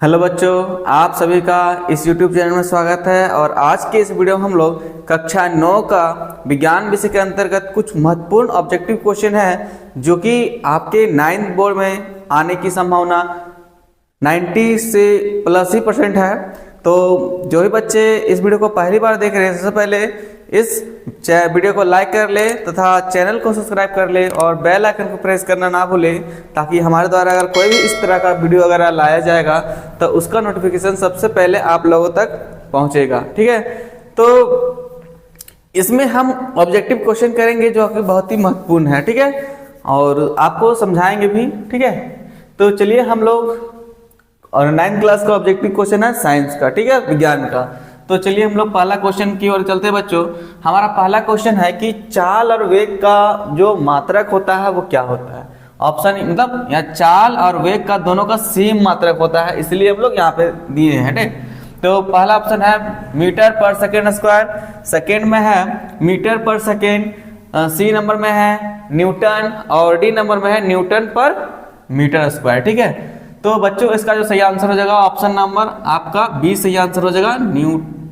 Hello बच्चों, आप सभी का इस YouTube चैनल में स्वागत है। और आज के इस वीडियो में हम लोग कक्षा 9 का विज्ञान विषय के अंतर्गत कुछ महत्वपूर्ण ऑब्जेक्टिव क्वेश्चन है जो कि आपके 9th बोर्ड में आने की संभावना 90 से प्लस ही % है। तो जो भी बच्चे इस वीडियो को पहली बार देख रहे हैं, सबसे पहले इस वीडियो को लाइक कर ले तथा चैनल को सब्सक्राइब कर ले और बेल आइकन को प्रेस करना ना भूले, ताकि हमारे द्वारा अगर कोई भी इस तरह का वीडियो अगर लाया जाएगा तो उसका नोटिफिकेशन सबसे पहले आप लोगों तक पहुंचेगा। ठीक है, तो इसमें हम ऑब्जेक्टिव क्वेश्चन करेंगे जो कि बहुत ही महत्वपूर्ण है। ठीक है, और आपको समझाएंगे भी। ठीक है, तो चलिए हम लोग, और 9th क्लास का ऑब्जेक्टिव क्वेश्चन है साइंस का, ठीक है, विज्ञान का। तो चलिए हम लोग पहला क्वेश्चन की ओर चलते हैं बच्चों। हमारा पहला क्वेश्चन है कि चाल और वेग का जो मात्रक होता है वो क्या होता है। ऑप्शन मतलब यहाँ चाल और वेग का दोनों का सेम मात्रक होता है, इसलिए हम लोग यहाँ पे दिए हैं। ठीक, तो पहला ऑप्शन है मीटर पर सेकेंड स्क्वायर, सेकेंड में है मीटर पर सेकेंड, सी नंबर में है न्यूटन और डी नंबर में है न्यूटन पर मीटर स्क्वायर। ठीक है, तो बच्चों इसका जो सही आंसर हो जाएगा ऑप्शन नंबर आपका बी सही आंसर हो जाएगा,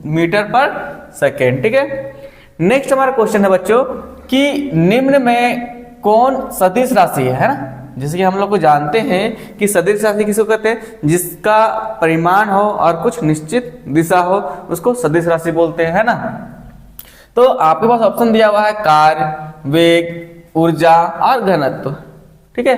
मीटर पर सेकेंड। ठीक है, नेक्स्ट हमारा क्वेश्चन है बच्चों कि निम्न में कौन सदिश राशि है ना। जैसे कि हम लोग को जानते हैं कि सदिश राशि किसको कहते हैं, जिसका परिमाण हो और कुछ निश्चित दिशा हो उसको सदिश राशि बोलते हैं, है ना। तो आपके पास ऑप्शन दिया हुआ है कार्य, वेग, ऊर्जा और घनत्व। ठीक है,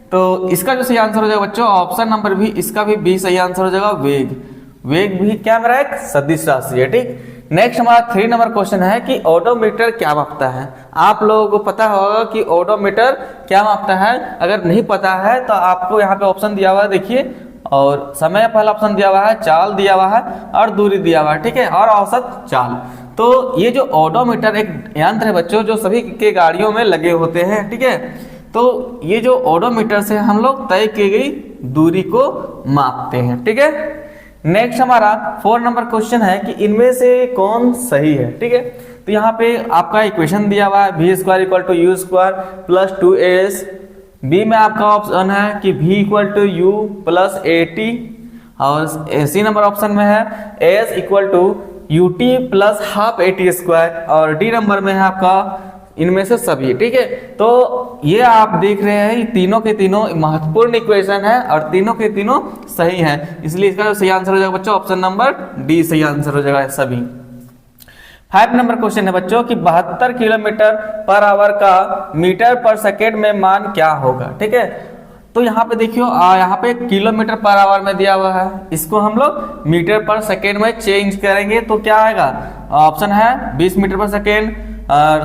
तो इसका जो सही आंसर हो जाएगा बच्चों ऑप्शन नंबर भी, इसका भी बी सही आंसर हो जाएगा, वेग। वेग भी क्या मेरा एक सदिश राशि है। ठीक, नेक्स्ट हमारा 3 नंबर क्वेश्चन है कि ओडोमीटर क्या मापता है। आप लोगों को पता होगा कि ओडोमीटर क्या मापता है। अगर नहीं पता है तो आपको यहाँ पे ऑप्शन दिया हुआ है, देखिए, और समय पहला ऑप्शन दिया हुआ है, चाल दिया हुआ है और दूरी दिया हुआ है। ठीक है, और औसत चाल। तो ये जो ओडोमीटर एक यंत्र है बच्चों जो सभी के गाड़ियों में लगे होते हैं। ठीक है, तो ये जो ओडोमीटर से हम लोग तय की गई दूरी को मापते हैं। ठीक है, नेक्स्ट हमारा 4 नंबर क्वेश्चन है कि इनमें से कौन सही है। ठीक है, तो यहाँ पे आपका इक्वेशन दिया हुआ है v square equal to u square plus 2as। B में आपका ऑप्शन है कि v equal to u plus at, और सी नंबर ऑप्शन में है as equal to ut plus half at square, और डी नंबर में है आपका इनमें से सभी। ठीक है, तो ये आप देख रहे हैं तीनों के तीनों महत्वपूर्ण इक्वेशन है और तीनों के तीनों सही हैं, इसलिए इसका जो सही आंसर हो जाएगा बच्चों ऑप्शन नंबर डी सही आंसर हो जाएगा सभी। 5 नंबर क्वेश्चन है बच्चों कि 72 किलोमीटर पर आवर का मीटर पर सेकेंड में मान क्या होगा। ठीक है, तो यहाँ पे देखियो, यहाँ पे किलोमीटर पर आवर में दिया हुआ है, इसको हम लोग मीटर पर सेकेंड में चेंज करेंगे तो क्या आएगा। ऑप्शन है 20 मीटर पर सेकेंड,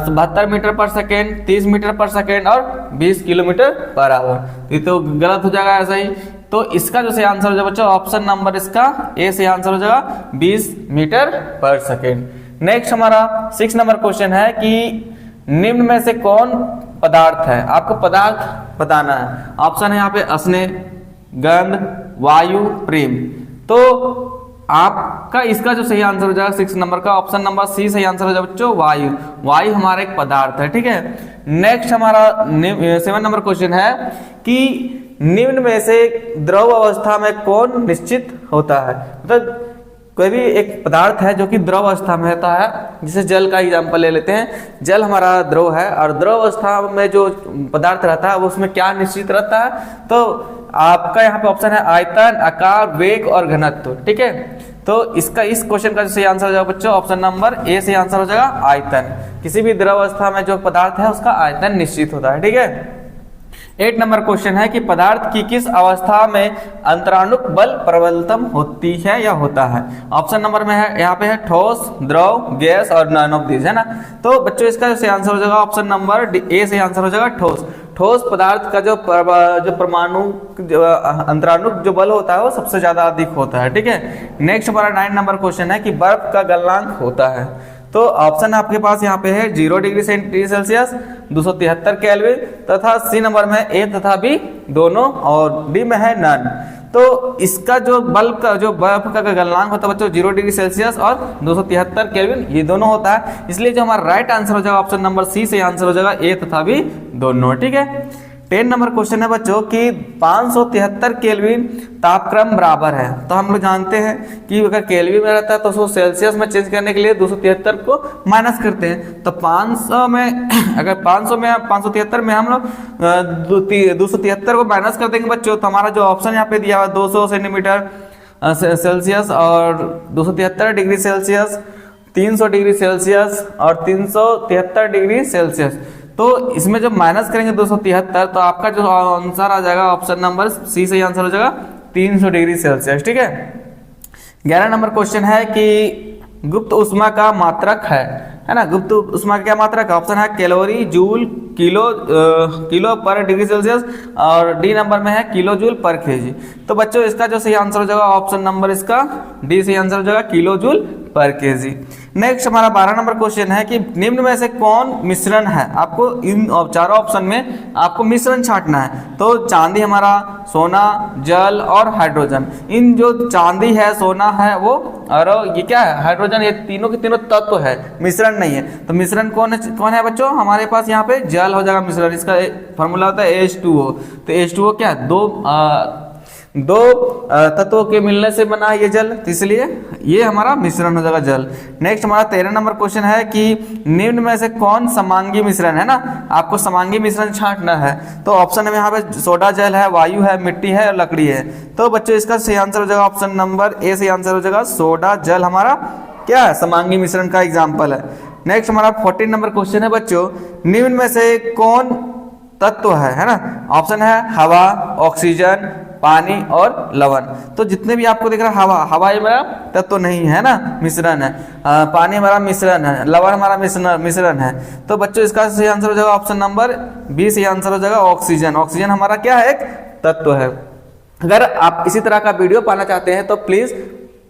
72 मीटर पर सेकेंड, 30 मीटर पर सेकेंड और 20 किलोमीटर पर आवर। ये तो गलत हो जाएगा ऐसा ही। तो इसका जो सही आंसर हो जाएगा बच्चों ऑप्शन नंबर इसका ए सही आंसर हो जाएगा 20 मीटर पर सेकेंड। नेक्स्ट हमारा 6 नंबर क्वेश्चन है कि निम्न में से कौन पदार्थ है। आपको पदार्थ बताना है। ऑप्शन है यहाँ पे स्नेह, गंध, वायु, प्रेम। तो आपका इसका जो सही आंसर हो जाएगा 6 नंबर का ऑप्शन नंबर सी सही आंसर हो जाएगा बच्चों वायु। वायु हमारा एक पदार्थ है। ठीक है, नेक्स्ट हमारा 7 नंबर क्वेश्चन है कि निम्न में से द्रव अवस्था में कौन निश्चित होता है। मतलब कोई भी एक पदार्थ है जो कि द्रव अवस्था में रहता है, जैसे जल का एग्जांपल ले लेते हैं। जल हमारा द्रव है और द्रव अवस्था में जो पदार्थ रहता है वो उसमें क्या निश्चित रहता है। तो आपका यहाँ पे ऑप्शन है आयतन, आकार, वेग और घनत्व। ठीक है, तो इसका इस क्वेश्चन का जो सही आंसर हो जाएगा बच्चों ऑप्शन नंबर ए से आंसर हो जाएगा आयतन। किसी भी द्रव अवस्था में जो पदार्थ है उसका आयतन निश्चित होता है। ठीक है, 8 नंबर क्वेश्चन है कि पदार्थ की किस अवस्था में अंतराणुक बल प्रबलतम होती है या होता है। ऑप्शन नंबर में है यहाँ पे है ठोस, द्रव, गैस और नन ऑफ दिस, है ना। तो बच्चों इसका जो सही आंसर हो जाएगा ऑप्शन नंबर ए से आंसर हो जाएगा ठोस। ठोस पदार्थ का जो परमाणु अंतराणुक जो बल होता है वो सबसे ज्यादा अधिक होता है। ठीक है, नेक्स्ट हमारा 9 नंबर क्वेश्चन है कि बर्फ का गलनांक होता है। तो ऑप्शन आपके पास यहाँ पे है 0 डिग्री सेल्सियस, 273 केल्विन तथा सी नंबर में ए तथा बी दोनों, और डी में है नन। तो इसका जो बल्ब का जो बर्फ का गलनांक होता है बच्चों 0 डिग्री सेल्सियस और 273 केल्विन, ये दोनों होता है। इसलिए जो हमारा राइट आंसर हो जाएगा ऑप्शन नंबर सी से आंसर हो जाएगा ए तथा बी दोनों। ठीक है, 10 नंबर क्वेश्चन है बच्चों कि 573 केल्विन तापक्रम बराबर है। तो हम लोग जानते हैं कि अगर केल्विन में रहता है तो उसको सेल्सियस में चेंज करने के लिए 273 को माइनस करते हैं। तो 500 में अगर 500 में 573 में हम लोग 273 को माइनस कर देंगे बच्चों, तो हमारा जो ऑप्शन यहाँ पे दिया हुआ 200 सेंटीमीटर सेल्सियस और 273 डिग्री सेल्सियस, 300 डिग्री सेल्सियस और 373 डिग्री सेल्सियस। तो इसमें जब माइनस करेंगे 273 तो आपका जो आंसर आ जाएगा ऑप्शन नंबर सी सही आंसर हो जाएगा 300 डिग्री सेल्सियस। ठीक है। 11 नंबर क्वेश्चन है कि गुप्त ऊष्मा का मात्रक है ना। गुप्त ऊष्मा का क्या मात्रक है? ऑप्शन है कैलोरी, जूल, किलो पर डिग्री सेल्सियस और डी नंबर में है किलो जूल पर केजी। तो बच्चों इसका जो सही आंसर हो जाएगा ऑप्शन नंबर इसका डी सही आंसर हो जाएगा किलो जूल पर केजी। नेक्स्ट हमारा 12 नंबर क्वेश्चन है कि निम्न में से कौन मिश्रण है? आपको इन चारों ऑप्शन में आपको मिश्रण छांटना है। तो चांदी हमारा, सोना, जल और हाइड्रोजन। इन जो चांदी है, सोना है वो और ये क्या है हाइड्रोजन, ये तीनों के तीनों तत्व है, मिश्रण नहीं है। तो मिश्रण कौन है बच्चों? हमारे पास यहाँ पे जल हो जाएगा मिश्रण। इसका फॉर्मूला होता है H2O। तो H2O क्या है? दो तत्वों के मिलने से बना ये जल, तो इसलिए ये हमारा मिश्रण हो जाएगा जल। नेक्स्ट हमारा 13 नंबर क्वेश्चन है कि निम्न में से कौन समांगी मिश्रण है ना। आपको समांगी मिश्रण छांटना है। तो ऑप्शन में यहाँ पे सोडा जल है, वायु है, मिट्टी है और लकड़ी है। तो बच्चों इसका सही आंसर हो जाएगा ऑप्शन नंबर ए सही आंसर हो जाएगा सोडा जल हमारा क्या है समांगी मिश्रण का एग्जाम्पल है। नेक्स्ट हमारा 14 नंबर क्वेश्चन है बच्चों निम्न में से कौन तत्व है ना। ऑप्शन है हवा, ऑक्सीजन, पानी और लवण। तो जितने भी आपको दिख रहा है हवा ये मेरा तत्व नहीं है ना, मिश्रण है। पानी हमारा मिश्रण है, लवण हमारा मिश्रण है। तो बच्चों इसका सही आंसर हो जाएगा ऑप्शन नंबर बी सही आंसर हो जाएगा ऑक्सीजन। ऑक्सीजन हमारा क्या है? एक तत्व है। अगर आप इसी तरह का वीडियो पाना चाहते हैं तो प्लीज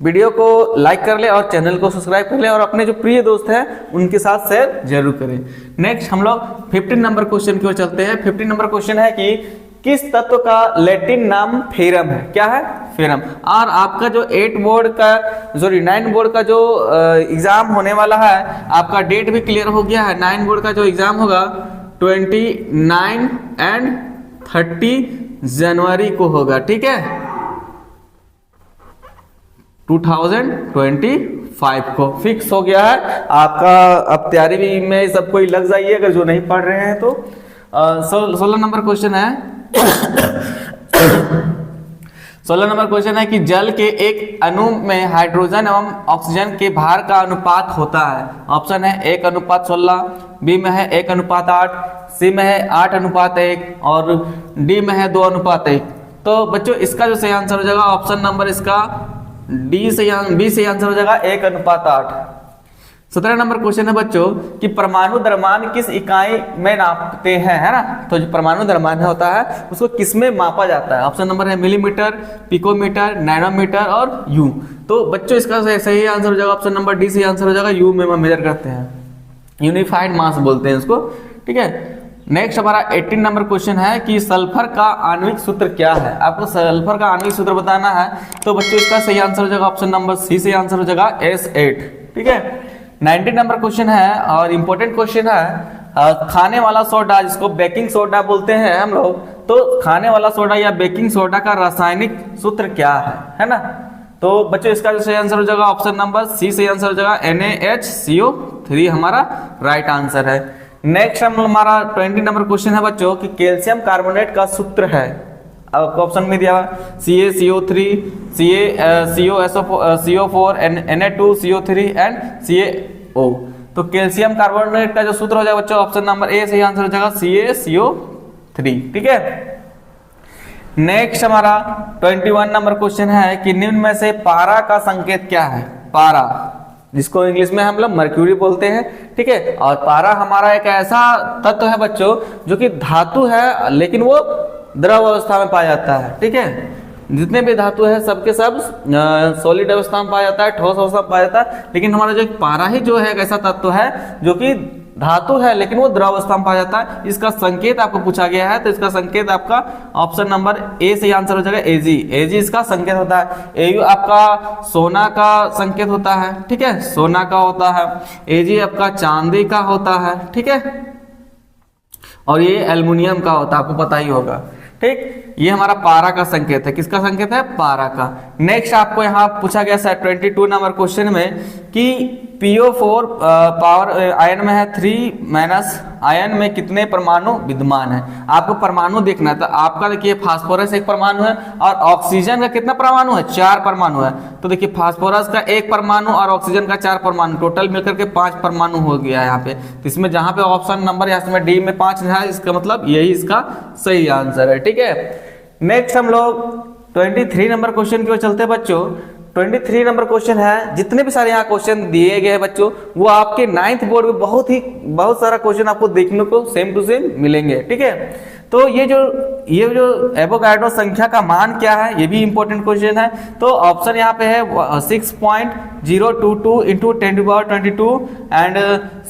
वीडियो को लाइक कर ले और चैनल को सब्सक्राइब कर ले और अपने जो प्रिय दोस्त हैं उनके साथ शेयर जरूर करें। नेक्स्ट हम लोग 15 नंबर क्वेश्चन की ओर चलते हैं। 15 नंबर क्वेश्चन है कि किस तत्व का लैटिन नाम फेरम है? क्या है? फेरम। और आपका जो 9 बोर्ड का जो एग्जाम होने वाला है, आपका डेट भी क्लियर हो गया है। 9 बोर्ड का जो एग्जाम होगा 29 एंड 30 जनवरी को होगा। ठीक है, 2025 को फिक्स हो गया है आपका। अब तैयारी भी में सब कोई लग जाइए अगर जो नहीं पढ़ रहे हैं तो। 16 नंबर क्वेश्चन है 16 नंबर क्वेश्चन है कि जल के एक अणु में हाइड्रोजन एवं ऑक्सीजन के भार का अनुपात होता है। ऑप्शन है 1:16, बी में है 1:8, सी में है 8:1 और डी में है 2:1। तो बच्चों इसका जो सही आंसर हो जाएगा ऑप्शन नंबर इसका बी सही आंसर हो जाएगा 1:8। 17 नंबर क्वेश्चन है बच्चों कि परमाणु द्रव्यमान किस इकाई में नापते हैं, है ना। तो जो परमाणु द्रव्यमान होता है उसको किस में मापा जाता है? ऑप्शन नंबर है मिलीमीटर, पिकोमीटर, नैनोमीटर और यू। तो बच्चों इसका सही आंसर हो जाएगा ऑप्शन नंबर डी सही आंसर हो जाएगा यू में मेजर करते हैं, यूनिफाइड मास बोलते हैं इसको। ठीक है। नेक्स्ट हमारा 18 नंबर क्वेश्चन है कि सल्फर का आणविक सूत्र क्या है? आपको सल्फर का आणविक सूत्र बताना है। तो बच्चों इसका सही आंसर हो जाएगा ऑप्शन नंबर सी सही आंसर हो जाएगा S8। ठीक है। 19 नंबर क्वेश्चन है और इंपॉर्टेंट क्वेश्चन है खाने वाला सोडा जिसको बेकिंग सोडा बोलते हैं हम लोग। तो खाने वाला सोडा या बेकिंग सोडा का रासायनिक सूत्र क्या है ना। तो बच्चों इसका जो सही आंसर हो जाएगा ऑप्शन नंबर सी सही आंसर हो जाएगा NaHCO3 हमारा राइट आंसर है। नेक्स्ट हमारा 20 नंबर क्वेश्चन है बच्चों कि कैल्शियम कार्बोनेट का सूत्र है। आपको ऑप्शन में दिया CaCO3, CO4, Na2CO3 and CaO। तो कैल्शियम कार्बोनेट का जो सूत्र हो जाएगा बच्चों ऑप्शन नंबर ए सही आंसर हो जाएगा CaCO3। ठीक है। नेक्स्ट हमारा 21 नंबर क्वेश्चन है कि निम्न में से पारा का संकेत क्या है? पारा जिसको इंग्लिश में हम लोग मर्क्यूरी बोलते हैं। ठीक है। और पारा हमारा एक ऐसा तत्व है बच्चों जो कि धातु है लेकिन वो द्रव अवस्था में पाया जाता है। ठीक है। जितने भी धातु है सबके सब सॉलिड अवस्था में पाया जाता है, ठोस अवस्था में पाया जाता है। लेकिन हमारा जो पारा ही जो है एक ऐसा तत्व है जो कि धातु है लेकिन वो द्रव अवस्था में पाया जाता है। इसका संकेत आपको पूछा गया है। तो इसका संकेत आपका ऑप्शन नंबर ए से आंसर हो जाएगा Ag। Ag इसका संकेत होता है। Au आपका सोना का संकेत होता है। ठीक है, सोना का होता है। Ag आपका चांदी का होता है। ठीक है। और ये एल्युमिनियम का होता है, आपको पता ही होगा। ठीक, ये हमारा पारा का संकेत है। किसका संकेत है? पारा का। नेक्स्ट आपको यहाँ पूछा गया सर 22 नंबर क्वेश्चन में कि PO4 पावर आयन में है 3 माइनस, आयन में कितने परमाणु विद्यमान है? आपको परमाणु देखना है। तो आपका देखिए फास्फोरस एक परमाणु है और ऑक्सीजन का कितना परमाणु है? 4 परमाणु है। तो देखिए फास्फोरस का 1 परमाणु और ऑक्सीजन का 4 परमाणु, टोटल मिलकर के 5 परमाणु हो गया है यहाँ पे। तो इसमें जहाँ पे ऑप्शन नंबर यहाँ इसमें डी में 5 है, इसका मतलब यही इसका सही आंसर है। ठीक है, नेक्स्ट हम लोग 23 नंबर क्वेश्चन की ओर चलते हैं बच्चों। 23 नंबर क्वेश्चन है, जितने भी सारे यहाँ क्वेश्चन दिए गए हैं बच्चों, वो आपके 9th बोर्ड में बहुत सारा क्वेश्चन आपको देखने को सेम टू सेम मिलेंगे। ठीक है, तो ये जो एवोगाड्रो संख्या का मान क्या है, ये भी इंपॉर्टेंट क्वेश्चन है। तो ऑप्शन यहाँ पे है 6.022 इंटू 10⁻22 एंड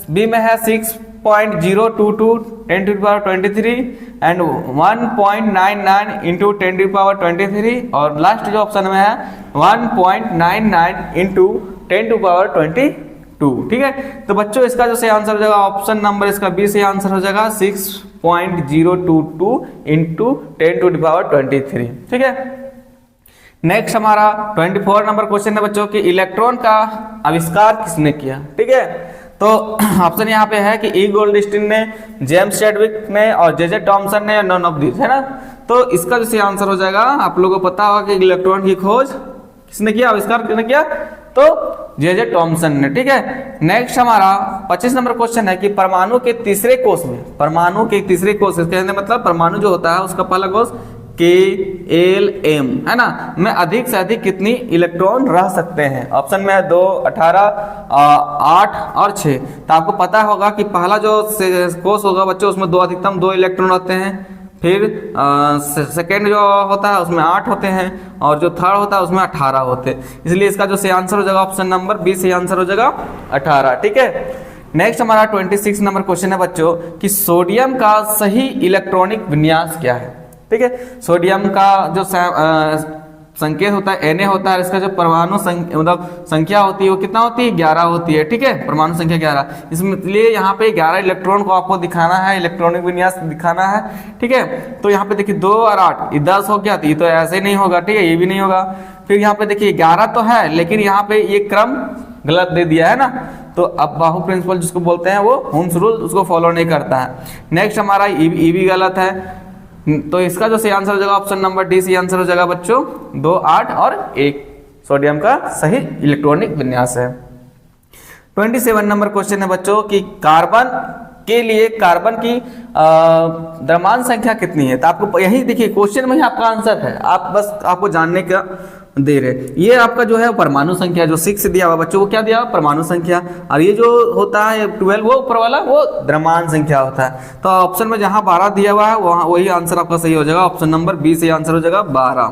बी में है 6.022 10⁻23 एंड 1.99 इंटू 10⁻23 और लास्ट जो ऑप्शन में है 1.99 इंटू 10⁻22। ठीक है, तो बच्चों इसका जो सही आंसर हो जाएगा ऑप्शन नंबर इसका बी से आंसर हो जाएगा 6.022 इंटू 10⁻23। ठीक है, नेक्स्ट हमारा 24 नंबर क्वेश्चन है बच्चों कि इलेक्ट्रॉन का आविष्कार किसने किया? ठीक है, तो ऑप्शन यहाँ पे है कि ई गोल्डस्टीन ने, जेम्स चैडविक ने और जे टॉमसन ने, नन ऑफ दिस, है ना। तो इसका जो सही आंसर हो जाएगा, आप लोगों को पता होगा कि इलेक्ट्रॉन की खोज किसने किया, आविष्कार किसने किया? तो जे टॉमसन ने। ठीक है, नेक्स्ट हमारा 25 नंबर क्वेश्चन है कि परमाणु के तीसरे कोष में, परमाणु के तीसरे कोष मतलब परमाणु जो होता है उसका पहला कोष KLM, है ना, में अधिक से अधिक कितनी इलेक्ट्रॉन रह सकते हैं? ऑप्शन में है 2, 18, 8 और 6। तो आपको पता होगा कि पहला जो कोष होगा बच्चों उसमें अधिकतम 2 इलेक्ट्रॉन रहते हैं, फिर सेकेंड जो होता है उसमें 8 होते हैं और जो थर्ड होता है उसमें 18 होते हैं। इसलिए इसका जो सही आंसर हो जाएगा ऑप्शन नंबर बी से आंसर हो जाएगा 18। ठीक है, नेक्स्ट हमारा 26 नंबर क्वेश्चन है बच्चों कि सोडियम का सही इलेक्ट्रॉनिक विन्यास क्या है? ठीक है, सोडियम का जो संकेत होता है Na होता है, इसका जो परमाणु संख्या होती है वो कितना होती है? 11 होती है। ठीक है, परमाणु संख्या 11, इसलिए यहाँ पे 11 इलेक्ट्रॉन को आपको दिखाना है, इलेक्ट्रॉनिक विन्यास दिखाना है। ठीक है, तो यहाँ पे देखिए 2 और 8 ये 10 हो गया, तो ये तो ऐसे नहीं होगा। ठीक है, ये भी नहीं होगा। फिर यहाँ पे देखिए 11 तो है लेकिन यहाँ पे ये क्रम गलत दे दिया है ना, तो अब बाहु प्रिंसिपल जिसको बोलते हैं वो होम्स रूल उसको फॉलो नहीं करता है। नेक्स्ट हमारा ई भी गलत है, तो इसका जो सही आंसर हो जाएगा ऑप्शन नंबर डी से आंसर हो जाएगा बच्चों 2, 8 और 1 सोडियम का सही इलेक्ट्रॉनिक विन्यास है। 27 नंबर क्वेश्चन है बच्चों कि कार्बन के लिए कार्बन की द्रव्यमान संख्या कितनी है? तो आपको यही देखिए क्वेश्चन में ही आपका आंसर है, आप बस आपको जानने का दे रहे। ये आपका जो है परमाणु संख्या जो 6 दिया हुआ बच्चों, वो क्या दिया हुआ? परमाणु संख्या। और ये जो होता है 12 वो ऊपर वाला वो द्रव्यमान संख्या होता है। तो ऑप्शन में जहां 12 दिया हुआ है वहां वही आंसर आपका सही हो जाएगा, ऑप्शन नंबर बी से आंसर हो जाएगा 12।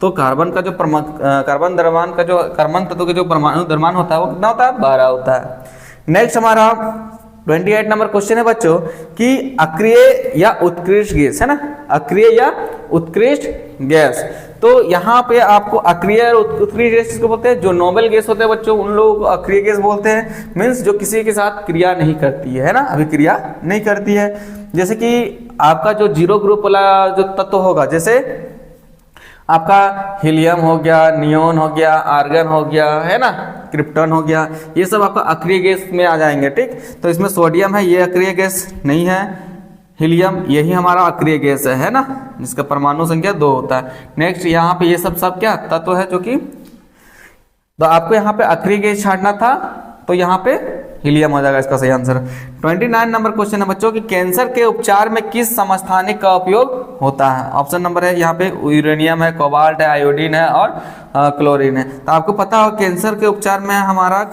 तो कार्बन का जो कार्बन द्रव्यमान का जो कार्बन तत्व का जो परमाणु द्रव्यमान होता है वो कितना होता है? 12 होता है। नेक्स्ट हमारा 28 नंबर क्वेश्चन है बच्चों कि अक्रिय या उत्कृष्ट गैस, है ना, अक्रिय या उत्कृष्ट गैस। तो यहाँ पे आपको अक्रिय और उत्कृष्ट गैस किसको बोलते हैं? जो नोबल गैस होते हैं बच्चों उन लोगों को अक्रिय गैस बोलते हैं। मीन्स जो किसी के साथ क्रिया नहीं करती है ना, अभिक्रिया नहीं करती है। जैसे कि आपका जो 0 ग्रुप वाला जो तत्व होगा, जैसे आपका हीलियम हो गया, नियोन हो गया, आर्गन हो गया, है ना, क्रिप्टन हो गया, ये सब आपका अक्रिय गैस में आ जाएंगे। ठीक, तो इसमें सोडियम है, ये अक्रिय गैस नहीं है। हीलियम यही हमारा अक्रिय गैस है ना, जिसका परमाणु संख्या 2 होता है। नेक्स्ट यहाँ पे ये सब क्या तत्व है जो कि, तो आपको यहाँ पे अक्रिय गैस छाड़ना था तो यहाँ पे हीलियम हो जाएगा इसका सही आंसर। 29 नंबर क्वेश्चन है बच्चों कि कैंसर के उपचार में किस समस्थानिक का उपयोग होता है? ऑप्शन नंबर है यहाँ पे यूरेनियम है, कोबाल्ट है, आयोडीन है और क्लोरीन है। तो आपको पता हो कैंसर के उपचार में हमारा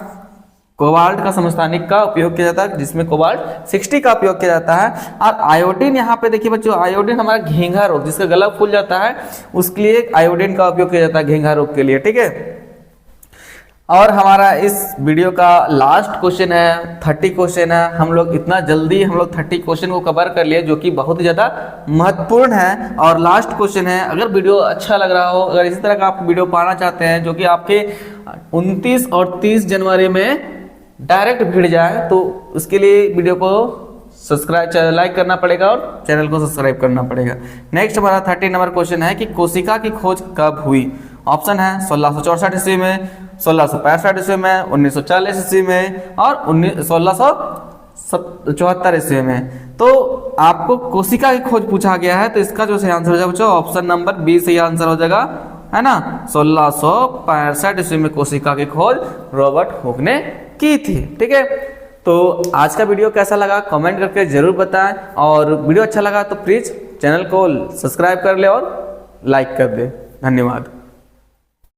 कोबाल्ट का समस्थानिक का उपयोग किया जाता है, जिसमें कोबाल्ट 60 का उपयोग किया जाता है। और आयोडीन यहाँ पे देखिए बच्चों, आयोडीन हमारा घेंघा रोग, जिसका गला फूल जाता है उसके लिए आयोडीन का उपयोग किया जाता है घेंघा रोग के लिए। ठीक है, और हमारा इस वीडियो का लास्ट क्वेश्चन है, 30 क्वेश्चन है। हम लोग इतना जल्दी 30 क्वेश्चन को कवर कर लिए जो कि बहुत ही ज़्यादा महत्वपूर्ण है और लास्ट क्वेश्चन है। अगर वीडियो अच्छा लग रहा हो, अगर इसी तरह का आप वीडियो पाना चाहते हैं जो कि आपके 29 और 30 जनवरी में डायरेक्ट भिड़ जाए, तो उसके लिए वीडियो को सब्सक्राइब लाइक करना पड़ेगा और चैनल को सब्सक्राइब करना पड़ेगा। नेक्स्ट हमारा 30 नंबर क्वेश्चन है कि कोशिका की खोज कब हुई। ऑप्शन है 1664 ईस्वी में, 1665 ईस्वी में, 1940 ईस्वी में और 1674 ईस्वी में। तो आपको कोशिका की खोज पूछा गया है, तो इसका जो सही आंसर हो जाएगा ऑप्शन नंबर बी सही आंसर हो जाएगा, है ना। 1665 ईस्वी में कोशिका की खोज रॉबर्ट हुक ने की थी। ठीक है, तो आज का वीडियो कैसा लगा कमेंट करके जरूर बताएं, और वीडियो अच्छा लगा तो प्लीज चैनल को सब्सक्राइब कर ले और लाइक कर दे। धन्यवाद।